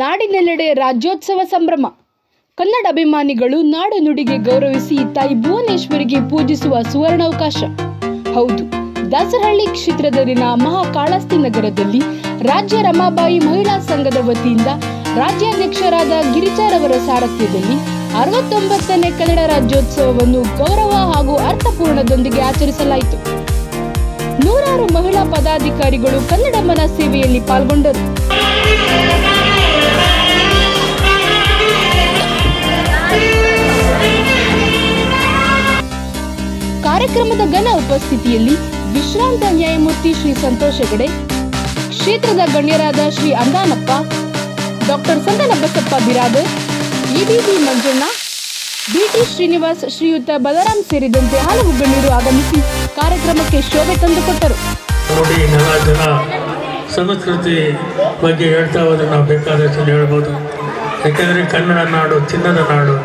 ನಾಡಿನೆಲ್ಲೆಡೆ ರಾಜ್ಯೋತ್ಸವ ಸಂಭ್ರಮ. ಕನ್ನಡ ಅಭಿಮಾನಿಗಳು ನಾಡು ನುಡಿಗೆ ಗೌರವಿಸಿ ತಾಯಿ ಭುವನೇಶ್ವರಿಗೆ ಪೂಜಿಸುವ ಸುವರ್ಣಾವಕಾಶ. ಹೌದು, ದಾಸರಹಳ್ಳಿ ಕ್ಷೇತ್ರದಲ್ಲಿನ ಮಹಾಕಾಳಹಸ್ತಿ ನಗರದಲ್ಲಿ ರಾಜ್ಯ ರಮಾಬಾಯಿ ಮಹಿಳಾ ಸಂಘದ ವತಿಯಿಂದ ರಾಜ್ಯಾಧ್ಯಕ್ಷರಾದ ಗಿರಿಜಾರವರ ಸಾರಥ್ಯದಲ್ಲಿ 69ನೇ ಕನ್ನಡ ರಾಜ್ಯೋತ್ಸವವನ್ನು ಗೌರವ ಹಾಗೂ ಅರ್ಥಪೂರ್ಣದೊಂದಿಗೆ ಆಚರಿಸಲಾಯಿತು. ನೂರಾರು ಮಹಿಳಾ ಪದಾಧಿಕಾರಿಗಳು ಕನ್ನಡ ಮನ ಸೇವೆಯಲ್ಲಿ ಪಾಲ್ಗೊಂಡರು. ಕಾರ್ಯಕ್ರಮದ ಘನ ಉಪಸ್ಥಿತಿಯಲ್ಲಿ ವಿಶ್ರಾಂತ ನ್ಯಾಯಮೂರ್ತಿ ಶ್ರೀ ಸಂತೋಷ ಹೆಗಡೆ, ಕ್ಷೇತ್ರದ ಗಣ್ಯರಾದ ಶ್ರೀ ಅಂದಾನಪ್ಪ, ಡಾಕ್ಟರ್ ಸಂದನ ಬಸಪ್ಪ ಬಿರಾದರ್, ಇಬಿಬಿ ಮಂಜಣ್ಣ, ಬಿಟಿ ಶ್ರೀನಿವಾಸ್, ಶ್ರೀಯುತ ಬಲರಾಮ್ ಸೇರಿದಂತೆ ಹಲವು ಗಣ್ಯರು ಆಗಮಿಸಿ ಕಾರ್ಯಕ್ರಮಕ್ಕೆ ಶೋಭೆ ತಂದುಕೊಟ್ಟರು. ನೋಡಿ, ಜನ ಸಂಸ್ಕೃತಿ ಬಗ್ಗೆ ಹೇಳ್ತಾ ಹೋದ್ರೆ ನಾವು ಬೇಕಾದಷ್ಟು ಹೇಳ್ಬೋದು. ಯಾಕೆಂದರೆ ಕನ್ನಡ ನಾಡು ಚಿನ್ನದ ನಾಡು,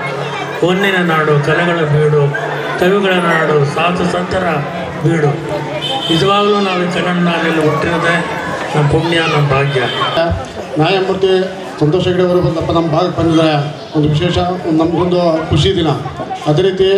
ಹೊನ್ನಿನ ನಾಡು, ಕಲೆಗಳ ಬೀಡು, ಕವಿಗಳ ನಾಡು, ಸಾಧು ಸಂತರ ಬೀಡು. ನಿಜವಾಗಲೂ ನಾವು ಈ ಕನ್ನಡ ನಾಡಲ್ಲಿ ಹುಟ್ಟಿರೋದೇ ನಮ್ಮ ಪುಣ್ಯ, ನಮ್ಮ ಭಾಗ್ಯ. ನ್ಯಾಯಮೂರ್ತಿ ಸಂತೋಷ ಹೆಗಡೆ ಅವರು ಬಂದಪ್ಪ ನಮ್ಮ ಭಾಗಕ್ಕೆ ಬಂದಿದ್ದಾರೆ. ಒಂದು ವಿಶೇಷ, ನಮಗೊಂದು ಖುಷಿ ದಿನ. ಅದೇ ರೀತಿ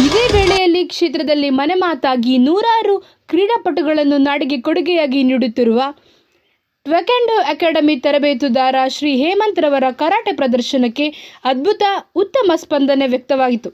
ಇದೇ ವೇಳೆಯಲ್ಲಿ ಕ್ಷೇತ್ರದಲ್ಲಿ ಮನೆ ಮಾತಾಗಿ ನೂರಾರು ಕ್ರೀಡಾಪಟುಗಳನ್ನು ನಾಡಿಗೆ ಕೊಡುಗೆಯಾಗಿ ನೀಡುತ್ತಿರುವ ಟ್ವೆಕೆಂಡೋ ಅಕಾಡೆಮಿ ತರಬೇತುದಾರ ಶ್ರೀ ಹೇಮಂತ್ ರವರ ಕರಾಟೆ ಪ್ರದರ್ಶನಕ್ಕೆ ಉತ್ತಮ ಸ್ಪಂದನೆ ವ್ಯಕ್ತವಾಯಿತು.